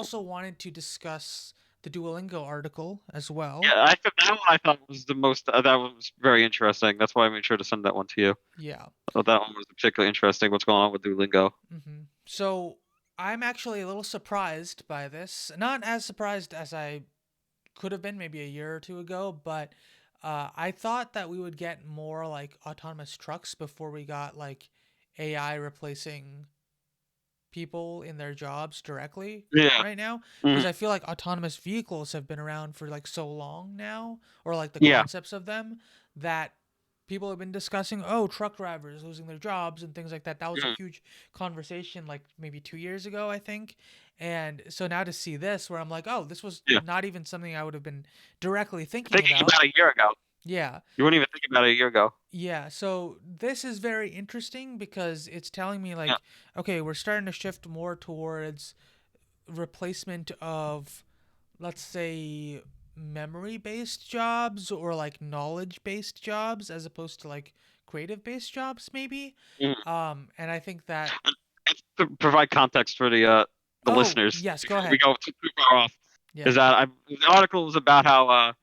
also wanted to discuss the Duolingo article as well. Yeah, I thought that one I thought was the most that one was very interesting. That's why I made sure to send that one to you. Yeah. I thought that one was particularly interesting. What's going on with Duolingo? So I'm actually a little surprised by this. Not as surprised as I could have been maybe a year or two ago, but I thought that we would get more like autonomous trucks before we got like AI replacing people in their jobs directly Yeah. right now, Mhm. because I feel like autonomous vehicles have been around for like so long now, or like the Yeah. concepts of them, that people have been discussing, oh, truck drivers losing their jobs and things like that. That was a Mhm. huge conversation like maybe 2 years ago, I think. And so now to see this where I'm like, oh, this was Yeah. not even something I would have been directly thinking Thinking about. about a year ago. Yeah. You wouldn't even think about it a year ago. Yeah, so this is very interesting because it's telling me Yeah. like, okay, we're starting to shift more towards replacement of, let's say, memory based jobs or like knowledge based jobs as opposed to like creative based jobs maybe. Mhm. And I think that, And to provide context for the oh listeners yes, go before we ahead. go too far off, Yeah. is that the article was about how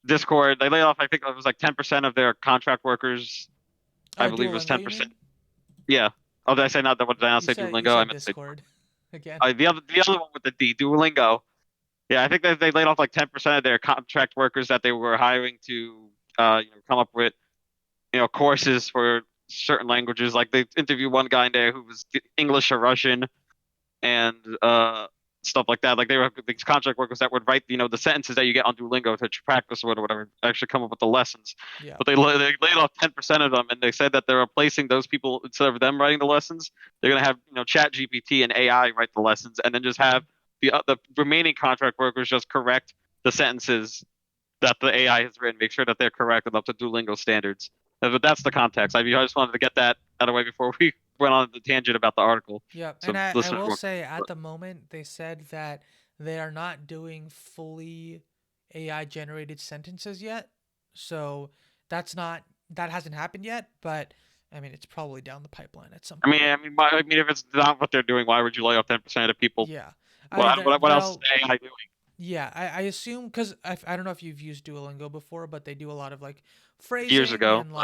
Discord they laid off I think it was like 10% of their contract workers. I believe it was Duolingo, you 10%. mean? Yeah. Oh, did I say not that? What did I not You say? said you Duolingo. I said meant to say Discord again. the other one with the D, Duolingo. Yeah, I think that they laid off like 10% of their contract workers that they were hiring to come up with courses for certain languages. Like they interviewed one guy in there who was English or Russian and stuff like that. Like they were these contract workers that would write the sentences that you get on Duolingo to practice with or whatever, actually come up with the lessons. Yeah. But they laid off 10% of them, and they said that they're replacing those people instead of them writing the lessons. They're gonna have Chat GPT and AI write the lessons, and then just have the remaining contract workers just correct the sentences that the AI has written, make sure that they're correct and up to Duolingo standards. But that's the context. I just wanted to get that out of the way before we went on the tangent about the article. Yeah, and So I listeners will won't. say at the moment they said that they are not doing fully AI generated sentences yet. So that hasn't happened yet, but I mean it's probably down the pipeline at some point. If it's not what they're doing, why would you lay off 10% of people? Yeah. I mean What what else is they'll the AI doing? yeah, I assume because I don't know if you've used Duolingo before, but they do a lot of like Years phrasing ago, and but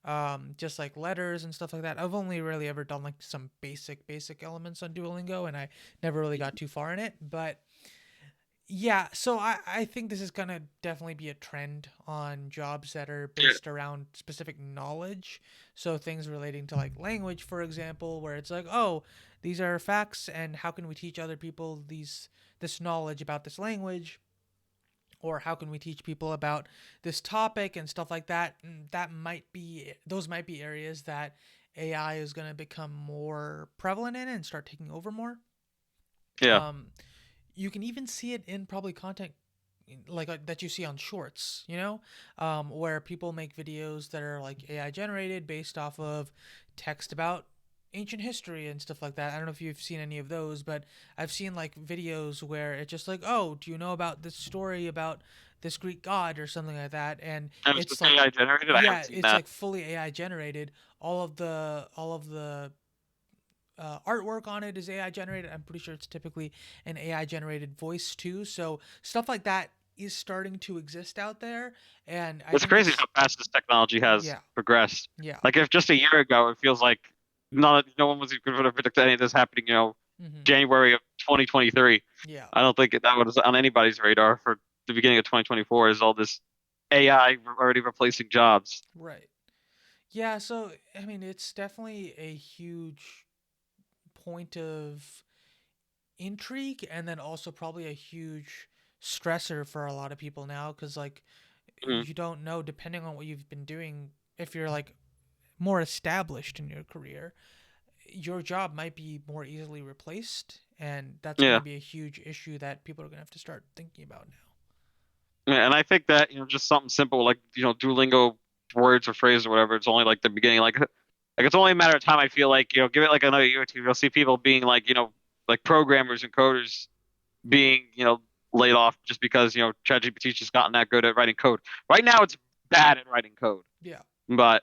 like just like letters and stuff like that. I've only really ever done like some basic elements on Duolingo, and I never really got too far in it. But yeah, so I think this is gonna definitely be a trend on jobs that are yeah, based around specific knowledge. So things relating to like language, for example, where it's like, oh, these are facts, and how can we teach other people this knowledge about this language? Or how can we teach people about this topic and stuff like that? That might be those might be areas that AI is going to become more prevalent in and start taking over more. yeah, Um, you can even see it in probably content like that you see on shorts, where people make videos that are like AI generated based off of text about ancient history and stuff like that. I don't know if you've seen any of those, but I've seen like videos where it's just like, oh, do you know about this story about this Greek god or something like that? And and it's it's just like, AI generated. I haven't yeah, seen it's that. like fully AI generated. All of the artwork on it is AI generated. I'm pretty sure it's typically an AI generated voice too. So stuff like that is starting to exist out there, and I It's think crazy it's how fast this technology has yeah, progressed. yeah, Like if just a year ago, it feels like no one was even going to predict any of this happening. hmm January of 2023. yeah, I don't think that was on anybody's radar for the beginning of 2024 is all this AI already replacing jobs. right, yeah. So I mean, it's definitely a huge point of intrigue, and then also probably a huge stressor for a lot of people now, because like Mhm. you don't know, depending on what you've been doing, if you're like more established in your career, your job might be more easily replaced, and that's going to Yeah. be a huge issue that people are going to have to start thinking about now. Yeah, and I think that just something simple like Duolingo words or phrases or whatever. It's only like the beginning. Like it's only a matter of time. I feel like give it like another year or two. You'll see people being like like programmers and coders being laid off just because ChatGPT's just gotten that good at writing code. Right now, it's bad at writing code, Yeah. but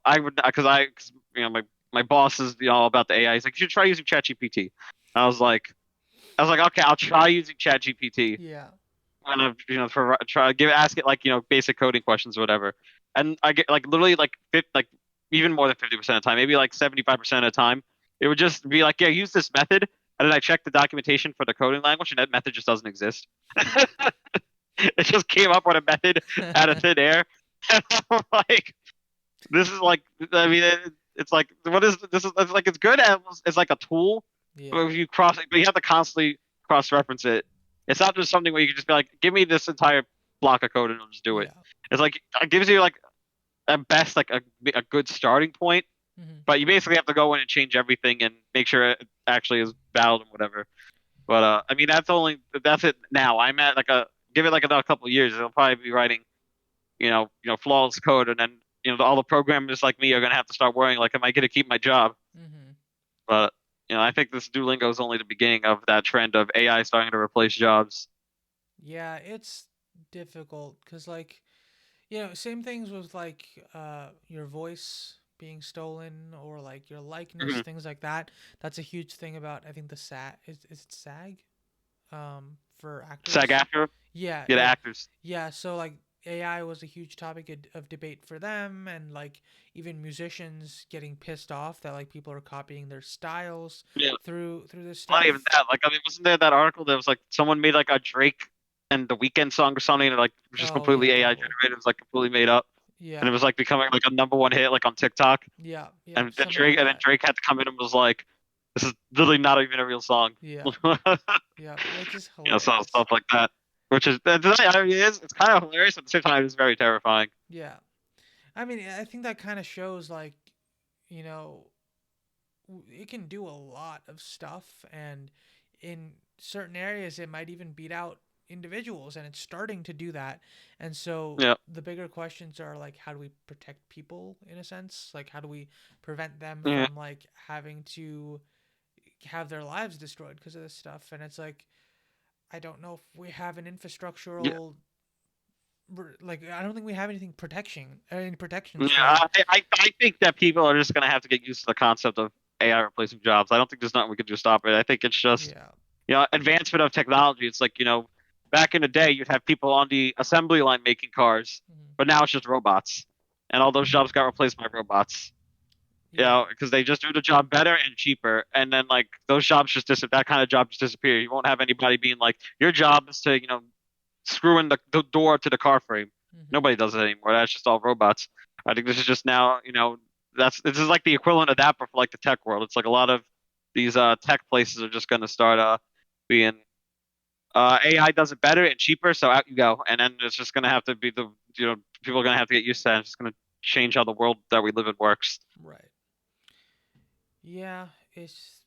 I would because my boss is all about the AI. He's like you should try using ChatGPT. I was like. I was like, okay, I'll try using ChatGPT Yeah. kind of for try give ask it like basic coding questions or whatever, and I get like literally like even more than 50% of the time, maybe like 75% of the time, it would just be like, yeah, use this method, and then I check the documentation for the coding language, and that method just doesn't exist. It just came up with a method out of thin air, and I'm like, this is like, I mean, it's like, what is this? Is it's like it's good as like a tool, but Yeah. if you but you have to constantly cross reference it. It's not just something where you can just be like, give me this entire block of code and I'll just do it. Yeah. It's like it gives you like at best like a good starting point, Hmm. but you basically have to go in and change everything and make sure it actually is valid and whatever. But I mean, that's it now. I'm at like a give it like another couple of years. It'll probably be writing flawless code, and then all the programmers like me are gonna have to start worrying like, am I gonna keep my job? Hmm. But I think this Duolingo is only the beginning of that trend of AI starting to replace jobs. Yeah, it's difficult because, like, same things with like your voice being stolen or like your likeness, Hmm. things like that. That's a huge thing about, I think, the SAG is it SAG for SAG actors. after, Yeah, yeah, the actors. yeah. So like AI was a huge topic of debate for them, and like even musicians getting pissed off that like people are copying their styles Yeah, through this not even stuff. that. Like, I mean, wasn't there that article that was like someone made like a Drake and the Weekend song or something, and like it was just Oh yeah, completely AI probably. generated. It was like completely made up, and it Yeah, was like becoming like a #1 hit like on TikTok. yeah, yeah. And then Something like Drake that. had to come in and was like, "This is literally not even a real song." Yeah, yeah. Which is So hilarious. stuff like that, which is I mean, it's kind of hilarious at the same time. It's very terrifying. Yeah. I mean, I think that kind of shows like, you know, it can do a lot of stuff, and in certain areas it might even beat out individuals, and it's starting to do that. And so Yeah, the bigger questions are like, how do we protect people in a sense? Like, how do we prevent them yeah, from like having to have their lives destroyed because of this stuff? And it's like, I don't know if we have an yeah. infrastructural, like, I don't think we have anything any protections Yeah, for it. I think that people are just gonna have to get used to the concept of AI replacing jobs. I don't think there's nothing we can do to stop it. I think it's just Yeah. advancement of technology. It's like back in the day you'd have people on the assembly line making cars, Hmm. but now it's just robots, and all those jobs got replaced by robots. Yeah. Because they just do the job better and cheaper, and then like those jobs just disappear. That kind of job just disappear. You won't have anybody being like, your job is to screw in the door to the car frame. Hmm. Nobody does it anymore. That's just all robots. I think this is just now, this is like the equivalent of that, but for like the tech world. It's like a lot of these tech places are just going to start being AI does it better and cheaper, so out you go. And then it's just going to have to be people are going to have to get used to that. It's just going to change how the world that we live in works. Right. Yeah. It's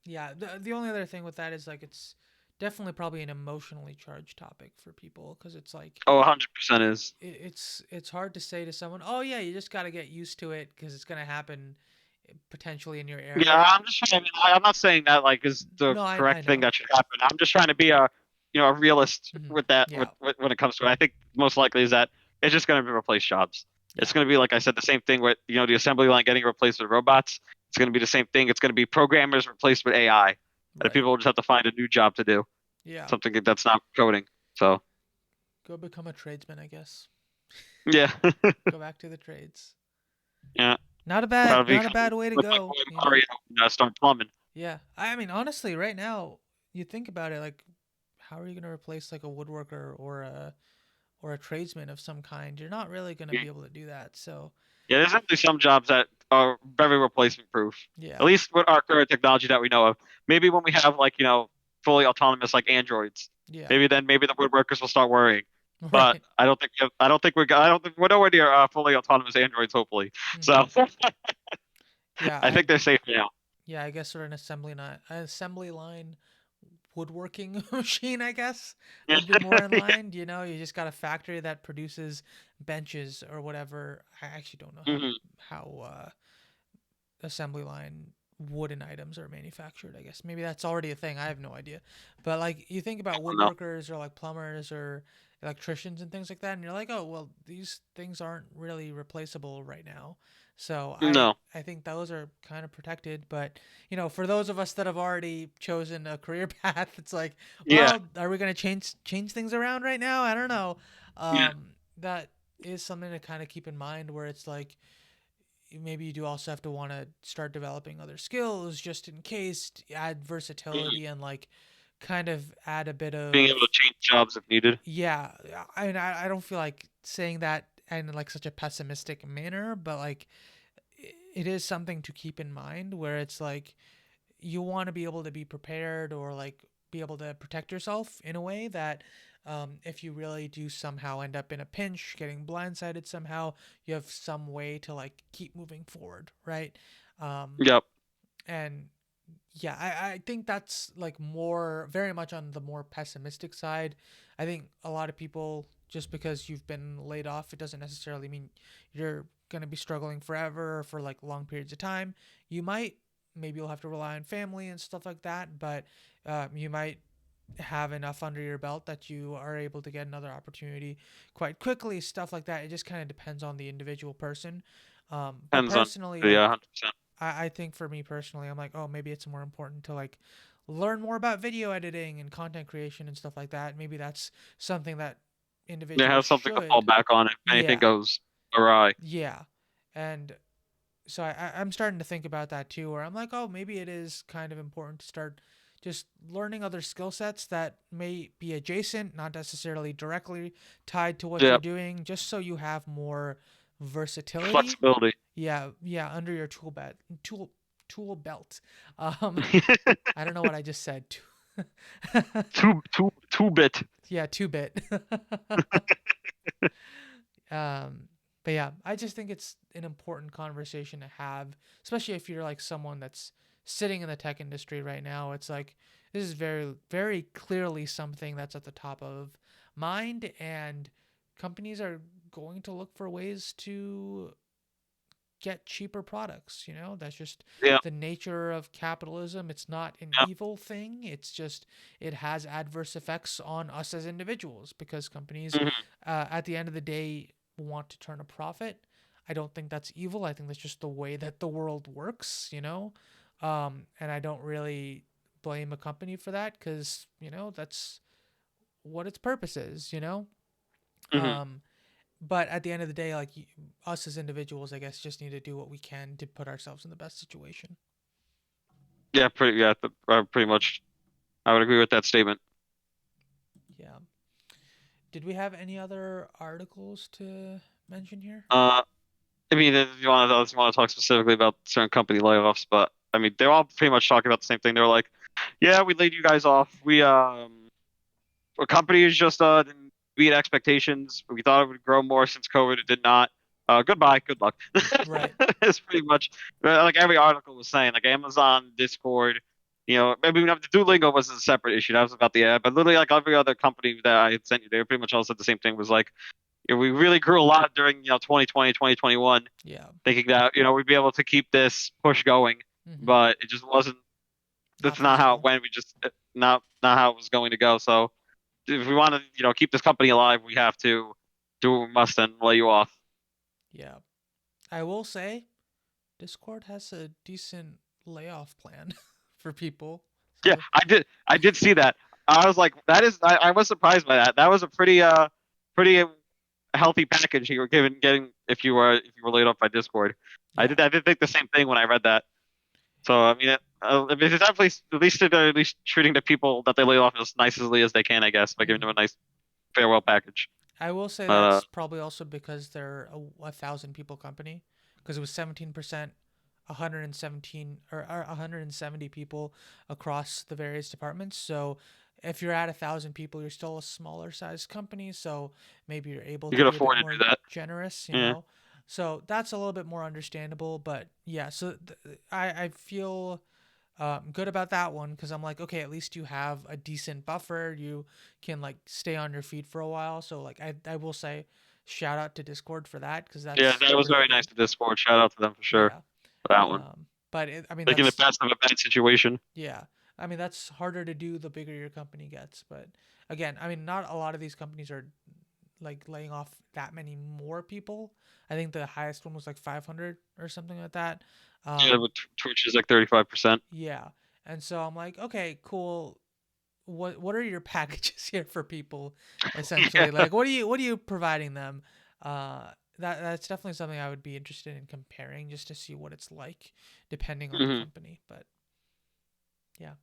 yeah. The only other thing with that is like it's definitely probably an emotionally charged topic for people because it's like Oh, 100% is. it's hard to say to someone, oh yeah, you just got to get used to it because it's gonna happen potentially in your Yeah, area. I'm just trying. I mean, I'm not saying that like is the No, I correct thing know. that should happen. I'm just trying to be a realist Hmm. with that Yeah. when it comes to it. I think most likely is that it's just going to replace jobs. It's Yeah. going to be like I said, the same thing with the assembly line getting replaced with robots. It's going to be the same thing. It's going to be programmers replaced with AI, and Right. people will just have to find a new job to do, Yeah. something that's not coding. So Go become a tradesman, I guess. yeah, Go back to the trades. yeah, Not that'll not a become bad way to look like go, Mario and start plumbing. Yeah. I mean, honestly, right now, you think about it, like, how are you gonna replace like a woodworker or a tradesman of some kind? You're not really gonna Yeah. be able to do that. So Yeah, there's actually some jobs that are very replacement proof. At yeah. least with our current technology that we know of. Maybe when we have like, fully autonomous like androids, Yeah. maybe the woodworkers will start worrying. But Right. I don't think we're nowhere near fully autonomous androids, hopefully. So Hmm. Yeah. I think they're safe now. Yeah. I guess we're an assembly line woodworking machine. I guess Yeah. would be more in Yeah. line. You just got a factory that produces benches or whatever. I actually don't know how Hmm. how assembly line wooden items are manufactured. I guess maybe that's already a thing. I have no idea. But like you think I about don't know. woodworkers or like plumbers or electricians and things like that, and you're like, oh well, these things aren't really replaceable right now. So No. I think those are kind of protected. But for those of us that have already chosen a career path, it's like, Yeah. well, are we gonna change things around right now? I don't know. Yeah. That is something to kind of keep in mind, where it's like maybe you do also have to want to start developing other skills just in case, to add Mhm. versatility and like kind of add a bit Being able to of, change jobs if needed. yeah. I mean, I don't feel like saying that in like such a pessimistic manner, but like it is something to keep in mind, where it's like you want to be able to be prepared, or like be able to protect yourself in a way that, if you really do somehow end up in a pinch, getting blindsided somehow, you have some way to like keep moving forward, right? um, Yep. and yeah, I think that's like more, very much on the more pessimistic side. I think a lot of people, just because you've been laid off, it doesn't necessarily mean you're going to be struggling forever or for like long periods of time. You might, maybe you'll have to rely on family and stuff like that, but you might have enough under your belt that you are able to get another opportunity quite quickly, stuff like that. It just kind of depends on the individual person. But Depends on. personally, Yeah, like 100%. I think for me personally, I'm like, oh, maybe it's more important to like learn more about video editing and content creation and stuff like that. Maybe that's something that Yeah, individuals have something to fall should. back on if anything Yeah, goes awry. yeah. And so I'm starting to think about that too, where I'm like, oh, maybe it is kind of important to start just learning other skill sets that may be adjacent, not necessarily directly tied to what you're Yep. doing, just so you have more versatility. Flexibility. Yeah, yeah, under your tool belt. Um, I don't know what I just said. Two bit. Yeah, two bit. um, but yeah, I just think it's an important conversation to have, especially if you're like someone that's sitting in the tech industry right now. It's like this is very, very clearly something that's at the top of mind, and companies are going to look for ways to get cheaper products. That's just Yeah. the nature of capitalism. It's not an Yeah. evil thing. It's just it has adverse effects on us as individuals, because companies, Hmm. at the end of the day, want to turn a profit. I don't think that's evil. I think that's just the way that the world works. And I don't really blame a company for that, because that's what its purpose is. Hmm. um, but at the end of the day, like us as individuals, I guess, just need to do what we can to put ourselves in the best situation. Yeah, pretty. Yeah, pretty much. I would agree with that statement. Yeah. Did we have any other articles to mention here? Uh, I mean, if you want to talk specifically about certain company layoffs, but I mean, they're all pretty much talking about the same thing. They're like, yeah, we laid you guys off. Our company is just didn't meet expectations. We thought it would grow more since COVID. It did not. Goodbye. Good luck. Right. It's pretty much like every article was saying. Like Amazon, Discord. Maybe the Duolingo was a separate issue. That was about the app. But literally, like every other company that I had sent you, they pretty much all said the same thing. Was like, we really grew a lot during 2020, 2021, Yeah. thinking that we'd be able to keep this push going, Mm-hmm. but it just wasn't. Not That's not how it feasible. went. We just not how it was going to go. So if we want to, keep this company alive, we have to do what we must and lay you off. Yeah. I will say Discord has a decent layoff plan for people. Yeah, So, I did see that. I was like, that is, I was surprised by that. That was a pretty healthy package you were getting if you were laid off by Discord. I yeah. did, I did think the same thing when I read that. So I mean, it's definitely at least treating the people that they laid off as nicely as they can, I guess, by giving them Mm-hmm. a nice farewell package. I will say But that's probably also because they're a thousand people company, because it was 17%, 117 or 170 people across the various departments. So if you're at 1,000 people, you're still a smaller sized company. So maybe you're able you to could be a bit afford to more do that. generous. Yeah, So that's a little bit more understandable. But yeah, so I feel good about that one, because I'm like, okay, at least you have a decent buffer. You can like stay on your feet for a while. So like I will say, shout out to Discord for that, because yeah, that's that was really very nice good. to Discord. Shout out to them for sure Yeah. for that one, But I mean making the that's, best of a bad situation. yeah. I mean that's harder to do the bigger your company gets. But again, I mean not a lot of these companies are like laying off that many more people. I think the highest one was like 500 or something like that. Yeah, Um, but Twitch is like 35%. yeah, and so I'm like, okay, cool. What are your packages here for people? Yeah. Essentially, like what are you providing them? That's definitely something I would be interested in comparing just to see what it's like, depending on the Hmm. company. But yeah.